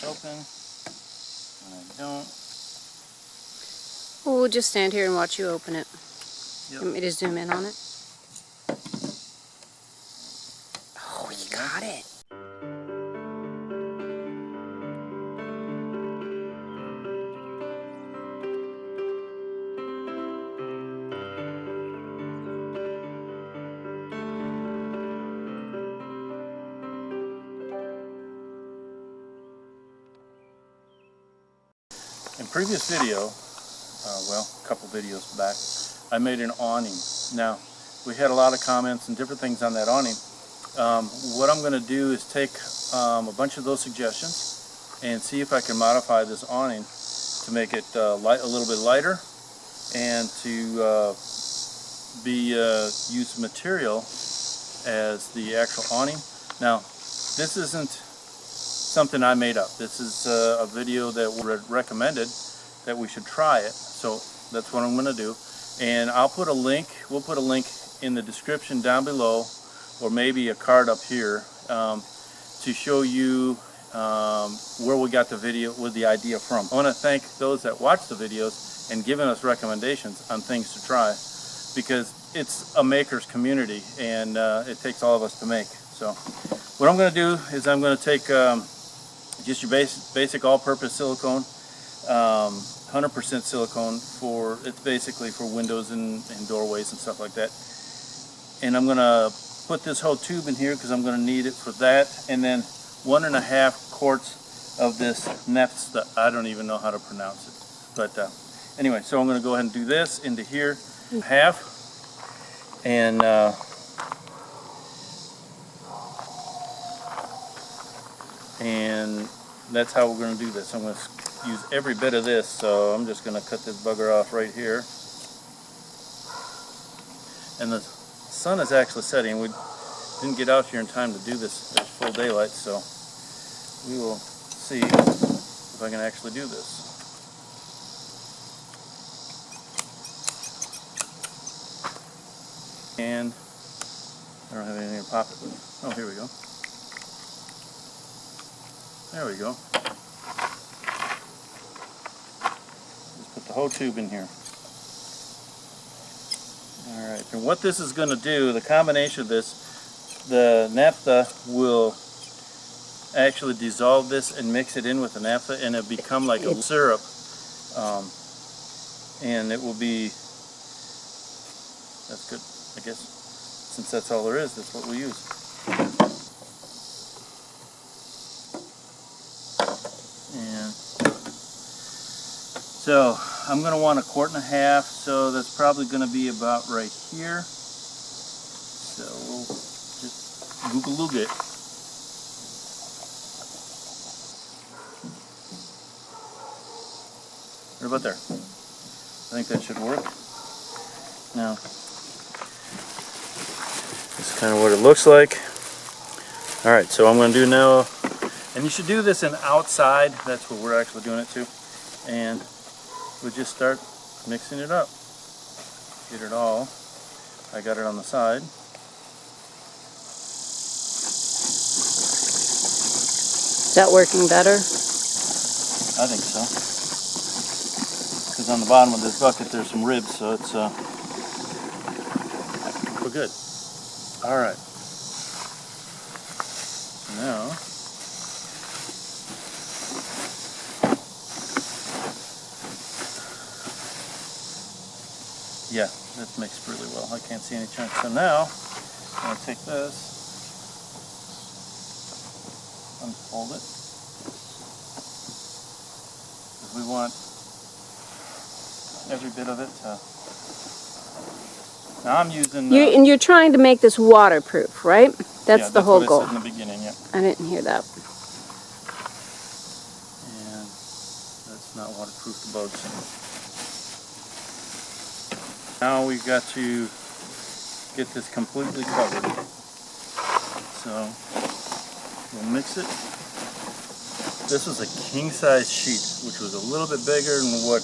open, and I don't. Well, we'll just stand here and watch you open it. Yep. You want me to zoom in on it? Oh, you got it. In previous video, well, a couple videos back, I made an awning. Now, we had a lot of comments and different things on that awning. What I'm going to do is take a bunch of those suggestions and see if I can modify this awning to make it a little bit lighter and to use material as the actual awning. Now, this isn't something I made up. This is a video that was recommended that we should try it. So that's what I'm going to do. And I'll put a link, we'll put a link in the description down below, or maybe a card up here, to show you where we got the video with the idea from. I want to thank those that watch the videos and giving us recommendations on things to try, because it's a maker's community and it takes all of us to make. So what I'm going to do is I'm going to take just your basic all-purpose silicone, 100% silicone, it's basically for windows and doorways and stuff like that. And I'm going to put this whole tube in here because I'm going to need it for that, and then 1.5 quarts of this naphtha. I don't even know how to pronounce it, but anyway, so I'm going to go ahead and do this into here, half, and that's how we're going to do this. I'm going to use every bit of this, so I'm just going to cut this bugger off right here. And the sun is actually setting. We didn't get out here in time to do this. There's full daylight, so we will see if I can actually do this. And I don't have anything to pop it with. Oh, here we go. There we go. Just put the whole tube in here. Alright, and what this is going to do, the combination of this, the naphtha will actually dissolve this and mix it in with the naphtha, and it'll become like a syrup. And it will be, that's good, I guess. Since that's all there is, that's what we use. And so I'm going to want 1.5 quarts, so that's probably going to be about right here. So we'll just google it. Right about there. I think that should work. Now, this is kind of what it looks like. Alright, so I'm going to do now, and you should do this in outside, that's what we're actually doing it to, and we'll just start mixing it up. Get it all. I got it on the side. Is that working better? I think so. Because on the bottom of this bucket there's some ribs, so it's we're good. Alright. So now yeah, that's mixed really well. I can't see any chunks. So now I'm going to take this, unfold it, because we want every bit of it to. Now I'm using. And you're trying to make this waterproof, right? That's the whole goal. What I said in the beginning, yeah. I didn't hear that. And that's not waterproof, the boats. Now we've got to get this completely covered. So we'll mix it. This was a king-size sheet, which was a little bit bigger than what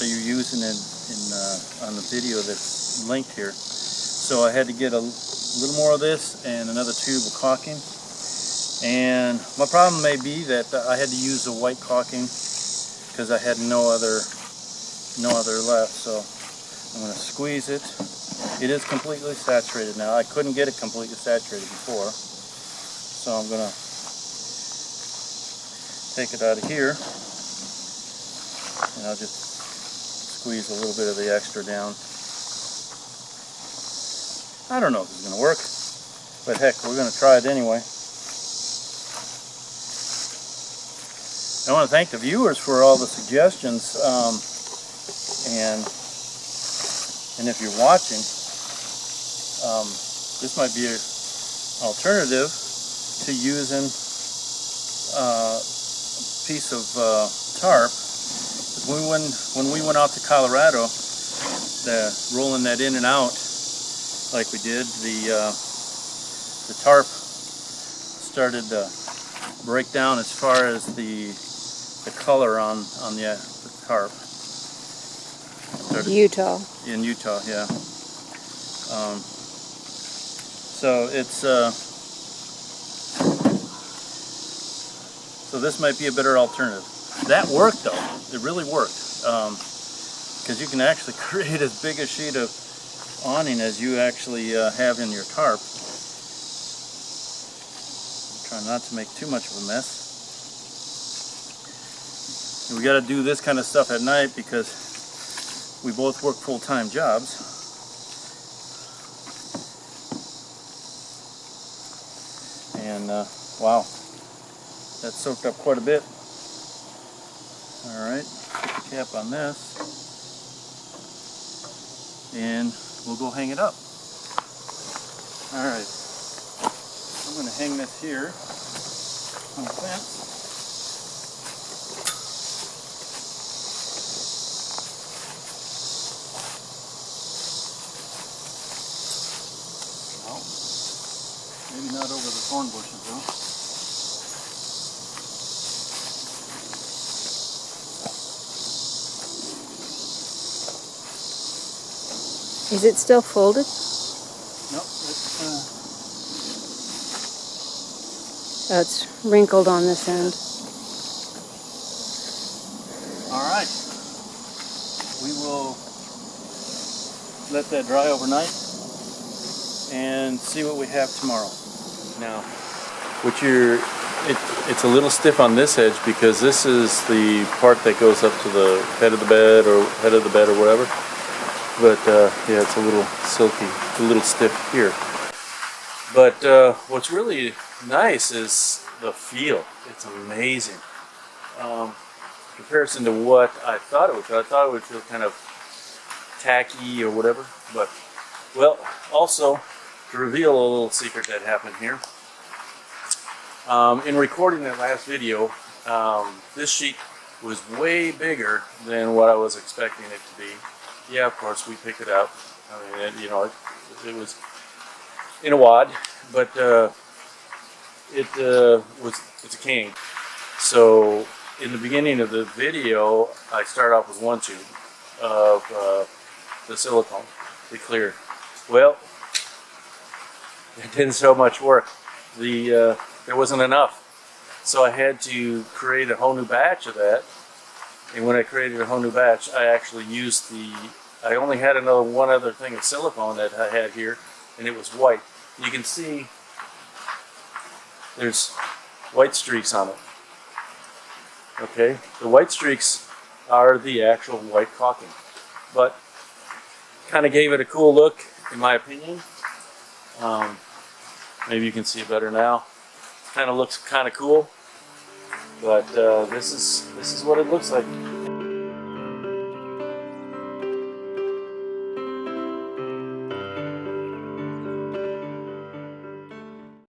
you're using on the video that's linked here. So I had to get a little more of this and another tube of caulking, And my problem may be that I had to use the white caulking because I had no other left. So I'm going to squeeze it. It is completely saturated now. I couldn't get it completely saturated before. So I'm going to take it out of here, and I'll just squeeze a little bit of the extra down. I don't know if it's going to work, but heck, we're going to try it anyway. I want to thank the viewers for all the suggestions, and if you're watching, this might be an alternative to using a piece of tarp. When we went out to Colorado, rolling that in and out like we did, the tarp started to break down as far as the color on the tarp. Utah. In Utah, yeah. So it's so this might be a better alternative. That worked though. It really worked, because you can actually create as big a sheet of awning as you actually have in your tarp. Try not to make too much of a mess. We got to do this kind of stuff at night because we both work full-time jobs. And wow, that soaked up quite a bit. Alright, put the cap on this, and we'll go hang it up. Alright, I'm going to hang this here on the fence. Well, maybe not over the thorn bushes though. Is it still folded? Nope, it's Oh, it's wrinkled on this end. alright. We will let that dry overnight and see what we have tomorrow. Now, it's a little stiff on this edge because this is the part that goes up to the head of the bed or whatever. But yeah, it's a little silky, a little stiff here. But what's really nice is the feel. It's amazing. In comparison to what I thought it would feel. I thought it would feel kind of tacky or whatever. But, well, also, to reveal a little secret that happened here. In recording that last video, this sheet was way bigger than what I was expecting it to be. Yeah, of course, we picked it up. I mean, it was in a wad, but it's a king. So in the beginning of the video, I start off with one tube of the silicone, the clear. Well, it didn't so much work. There wasn't enough, so I had to create a whole new batch of that. And when I created a whole new batch, I actually used I only had one other thing of silicone that I had here, and it was white. You can see there's white streaks on it. Okay, the white streaks are the actual white caulking, but kind of gave it a cool look, in my opinion. Maybe you can see it better now. Kind of looks kind of cool, but this is what it looks like.